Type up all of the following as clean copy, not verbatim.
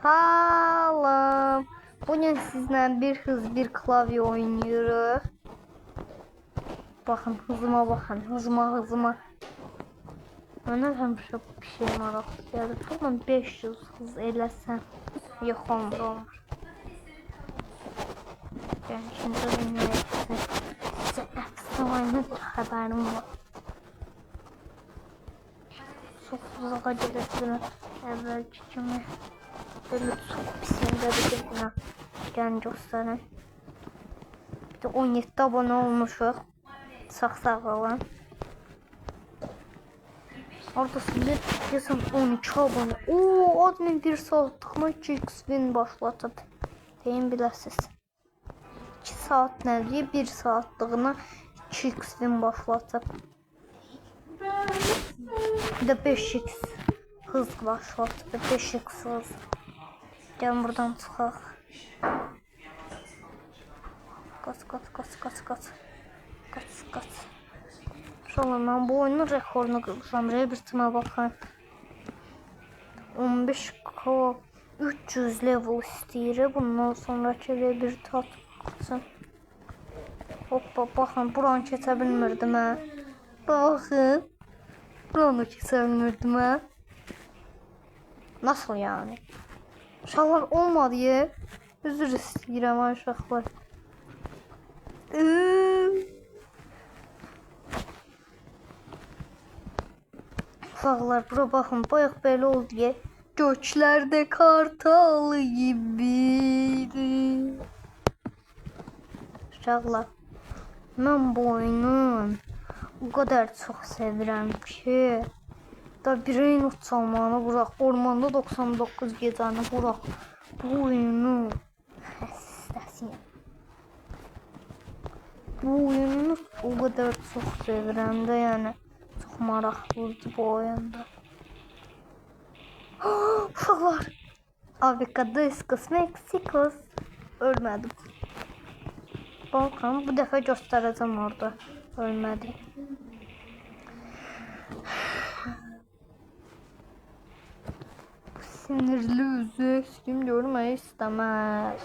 Salam. Bugün sizden bir hız bir klavye oynuyoruz. Bakın hızıma bakın. Hızıma. Bana həmişə bir şey maraqlı gəlir. Tamam 500 hız eləsən. Yox olmur. Yəni şimdi oynayacağız. Sizə efsane xəbərim var. Çok uzağa gələsiniz. Əvvəlki kimi. Böyle çok pisində bir buna. Gəlin göstərin. Bir de 17 abone olmuşuq. Sağ olun. Orada sizin yazın 12 abone. Oo, admin 1 saatlığına 2x win başlatıb. Deyin biləsiniz. 2 saat nədir? 1 saatlığına 2x win başlatıb. Bir de 5x hız başlatıb. 5x hız. Gəlin buradan çıxaq. Qaç. İnşallah mən bu oyunun rekorunu qırmışam. Rebitimə baxın. 15k 300 level istəyir. Bundan sonraki rebit atmışam. Hoppa baxın. Buranı keçə bilmirdim mən. Baxın. Buranı keçə bilmirdim mən. Nasıl yani? Uşaqlar olmadı ya. Üzr istəyirəm uşaqlar. Uşaqlar bura baxın. Bayaq belə oldu ya. Göçlərdə kartal gibi. Uşaqlar. Mən bu oyunu o kadar çox sevirəm ki. Da bireyin uçalmanı bırak. Ormanda 99 gecəni bırak. Bu oyunu həssasıyım. Bu oyunu o kadar çok sevirəm də, yəni çox maraqlıdır bu oyunda. Uşaqlar. Avicadiscos Mexicos. Ölmədim. Bakın bu dəfə göstərəcəm orada. Ölmədim. Sinirli üzü kim görmək istəməz.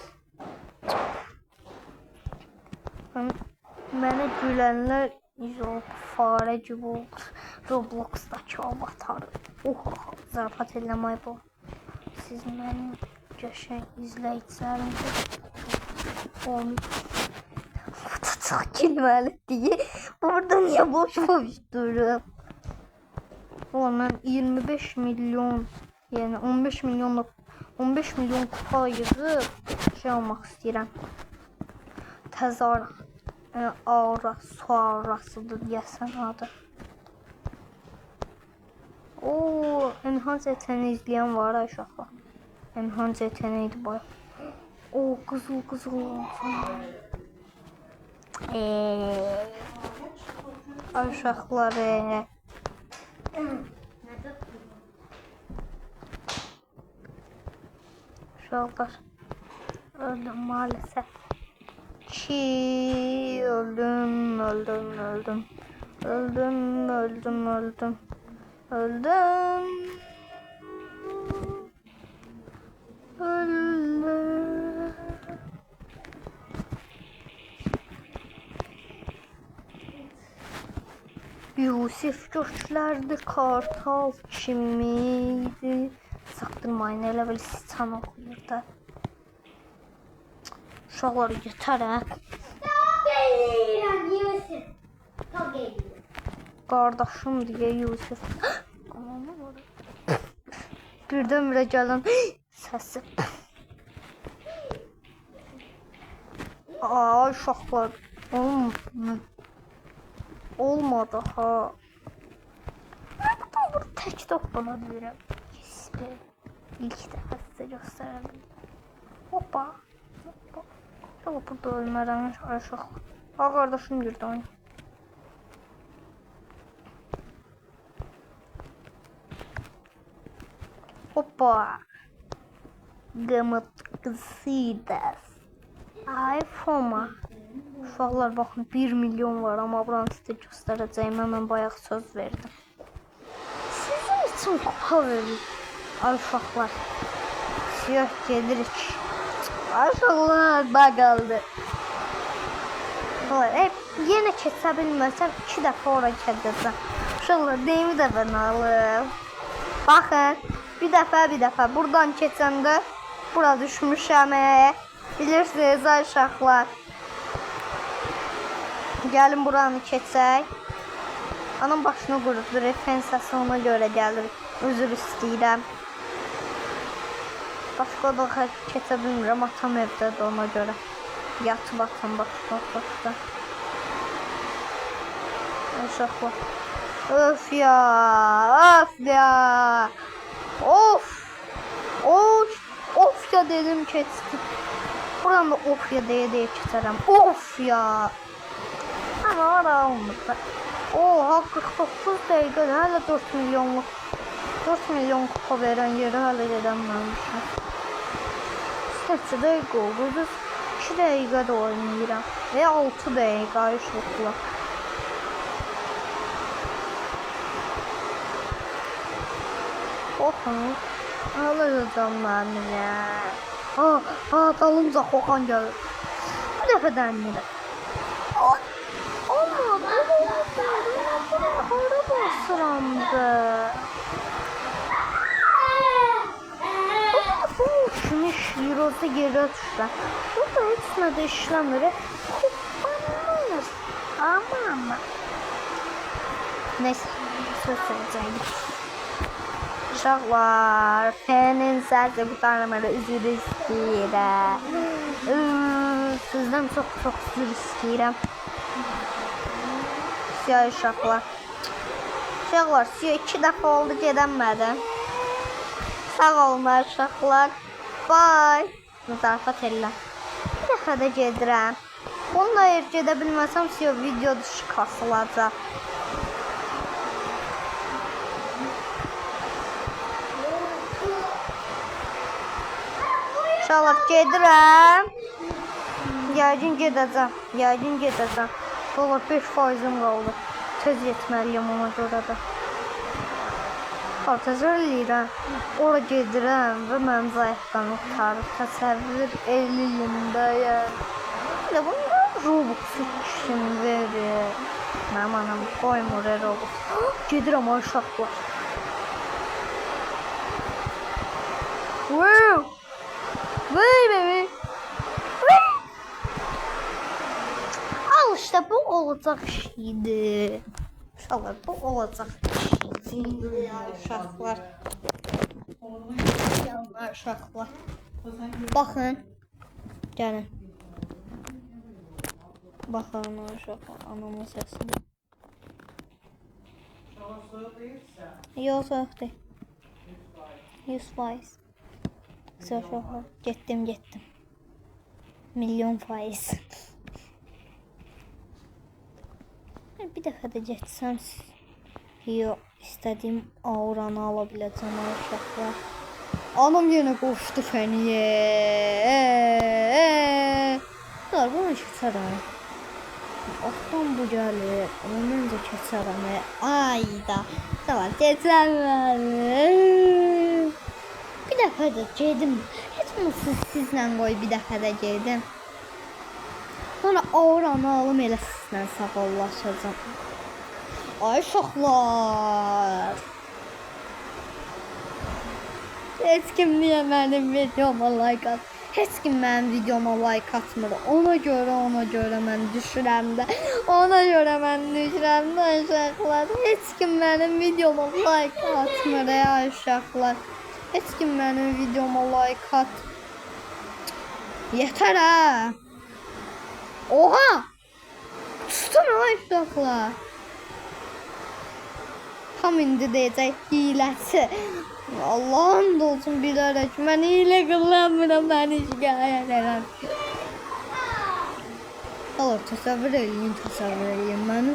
Mənə gülənlər yok, fare gibi olur. Roblox'daki avatarı. Oha, zarafat eləmək bu. Siz mənim qəşəng izləyicilərimdir. Bu da çox gülməli deyə. Burada niyə boş dururum? Ulan mən 25 milyon, yəni 15 milyon kupa yığıb şey almaq istəyirəm. Təzar aura sonrasıdır deyəsən adı. Oo, enhance yeteneği izleyen var aşağı. Enhance yeteneğiydi bu. Oo, kızıl. Aşağıları. Uşaqlar. Öldüm maalesef. Öldüm. Yusuf göçlərdi kartal kimiydi? Saxdırmayın, elə bil siçan oxuyur da. Uşaqlar yetər hə? Qardaşım deyə Yusuf. Birdən-birə gələn səsi. Aa, uşaqlar. Olmadı ha. Burada tək toplana bilirəm. İlk dəfə sizə göstərəm. Hoppa. Burada ölmərəm aşağı. Ha, qardaşım girdi oyun. Hoppa. Qımıtqısıydəs. iPhone-a. Uşaqlar baxın 1 milyon var, amma buranı sizə göstərəcəyimə mən bayaq söz verdim. Sizin üçün kupa verir. Ay uşaqlar. Yok gelirik. Aşağılar bakaldı. Hep yine keçə bilməsəm 2 dəfə ora gedəcəm. Aşağılar deyimi də ben alım. Baxın. Bir dəfə buradan keçəndə bura düşmüşəm. Bilirsiniz ay uşaqlar. Gəlin buranı keçək. Anam başını qurutdu. Refensası ona görə gəlir. Üzr istəyirəm. Başqa da keçə bilmirəm. Atam evdədir ona görə. Yatıb atam başqa. Uşaqlar. Öf ya. Of ya dedim keçdim. Buradan da of ya deyə keçərəm. Of ya. Ama ara olmadı. Oha 49 dəqiqə hələ 4 milyon kupa verən yeri hələ gedəməmişəm. Neçə dəqiqə oldu? 2 dəqiqə də oynayıram. 6 dəqiqə işlətdilər. Oxun. Alacağım mənim ya. Dalımca Xoxan gəlir. Bir dəfə dənlirəm. Hara basıramdı. Şunu işləyir, orada yerə düşsən. Burada heç nə də işləmir. Ama. Neyse, söz söyleyəcəyim. Uşaqlar, F'nin sərcə bu tanrıları üzr istəyirəm. Sizdən çox üzr istəyirəm. Siyah uşaqlar. Uşaqlar, siyah 2 dəfə oldu gedəmədim. Sağ olun uşaqlar. Bye. Zarafat elə. Bir dəfə də gedirəm. Bununla eğer gedə bilməsəm siyah video dışı kasılacaq. Uşaqlar gedirəm. Yəqin gedəcəm. Dolar 5%'im qaldı. Tez yetməliyəm ona görə də. Tezər eləyirəm. Ora gedirəm və mənim zayıfdan utarıb. Təsəvvür eləyin də yəni. Bir də bunu Robux üçün verir. Mənim anam qoymur Robux. Gedirəm ay uşaqlar. Wow! Vay baby. Al işte bu olacak şeydi. İnşallah bu olacak şeydi ya uşaqlar. Ya uşaqlar. Baxın. Gəlin. Baxın uşaqlar. Anamın səsini. Yox, soğuk deyil. 100%. Uşaqlar. Getdim. Milyon faiz. Bir dəfə də getsəm istədiyim auranı ala biləcəm uşaqlar. Anam yenə qoşdu fəniyə. Bunu keçərəm. Altdan bu gəlir. Məncə keçərəm. Ayda. Tamam keçərəm. Bir dəfə də gedim. Heç sizlə qoy bir dəfə də gedim. Sonra auranı alım elə sizlə sağollaşacağım. Ay uşaqlar. Heç kim niyə mənim videoma like at? Heç kim mənim videoma like atmır. Ona görə mən düşürəm də. Uşaqlar. Heç kim mənim videoma like atmır ya uşaqlar. Heç kim mənim videoma like at. Yetər ha. Oha! Tutun ay uşaqlar. Tam indi deyəcək hiləsi. Allah'ım da olsun bilərək. Mən hilə qıllamıram, məni şikayət edən. Allah təsəvvür eləyin. Məni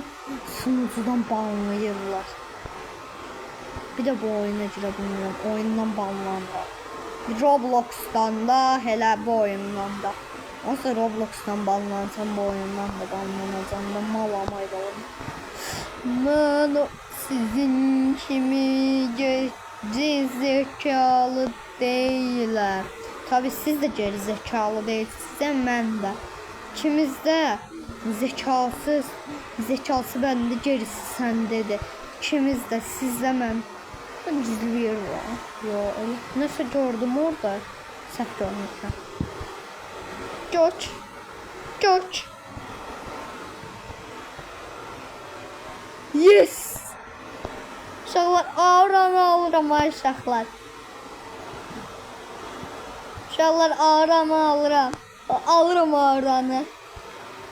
sunucudan banlayırlar. Bir də bu oyuna girə bilmirəm. Oyundan banlanırlar. Roblox'dan da, hələ bu oyundan da. Onsa Roblox'dan banlansam bu oyundan da banlanacam da malamaydı. Mən sizin kimi Gerizekalı değiller. Tabi siz de gerizekalı değilsiniz, mən də. İkimiz də zekası bende, gerisi səndedir. İkimiz də, siz də mən. Gizli yer var. Yo, öyle. Nəsə gördüm orada. Səhv görmüşəm. George. Yes. Uşaqlar, alıram ay uşaqlar. Uşaqlar, alıram. Alıram ağranı.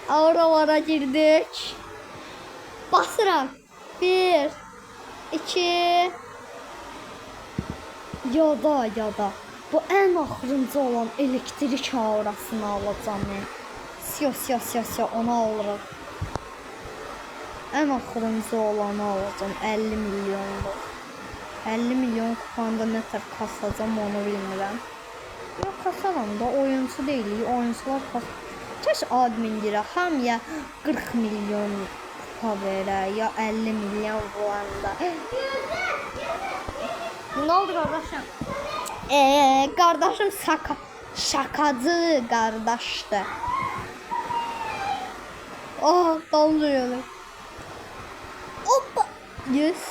Ağralara girdik. Basıram. 1 2 ya da. Bu en axırıncı olan elektrik ağrasını alacağım mən. Siyo, onu alırım. En axırıncı olanı alacağım, 50 milyonluq. 50 milyon kupanda nə tər kasacağım onu bilmirəm. Yox, kasaram da, oyuncu deyilik, oyuncular kasacağım. Kaş admin girə, hamıya 40 milyon kupa verə, ya 50 milyon bulanda. Ne oldu kardeşim? Kardeşim şakacı kardeşti. Oh, donduruyorlar. Hoppa. Yes.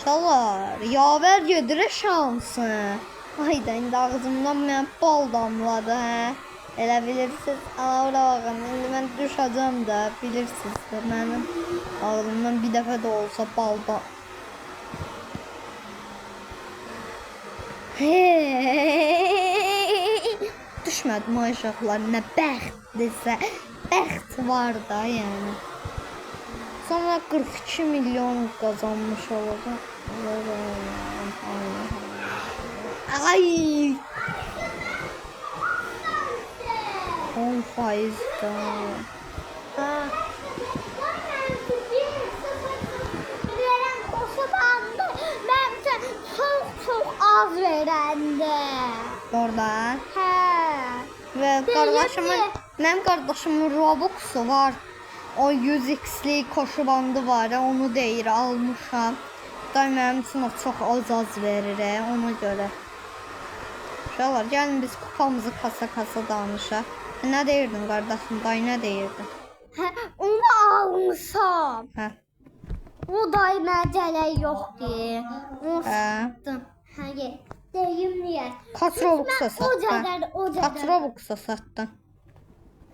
Şalar, yaver gedirə şansı. Hayda, indi ağzımdan mən bal damladı, hə. Elə bilirsiniz, ana bakın, indi mən düşəcəm də, bilirsiniz də, mənim ağzımdan bir dəfə də olsa balda. Düşmədim ay uşaqlar, nə bəxtdirsə, bəxt var da yəni. Sonra 42 milyon qazanmış olacaq. Ay! 10% da. Çok az verəndə. Orada. Hə. Və mənim qardaşımın Robux'u var. O 100x'li koşu bandı var, onu deyir, almışam. Day mənim üçün o çox az verir, ona görə. Uşaqlar, gəlin biz kupamızı kasa danışaq. Nə deyirdin qardaşım, day nə deyirdin? Hə, onu almışam. Hə. O day məcələ yoxdur. Onu satdım. Hə, deyim niyə? Kaç Robux'a sattın? O qədər. Kaç Robux'a sattın?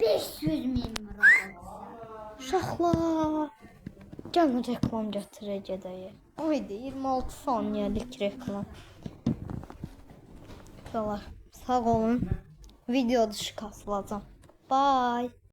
500.000 Robux. Uşaqlar, gəlin reklam gətirək gedəyik. Oydu 26 saniyəlik reklam. Uşaqlar, sağ olun. Video dışı kasılacağım. Bye.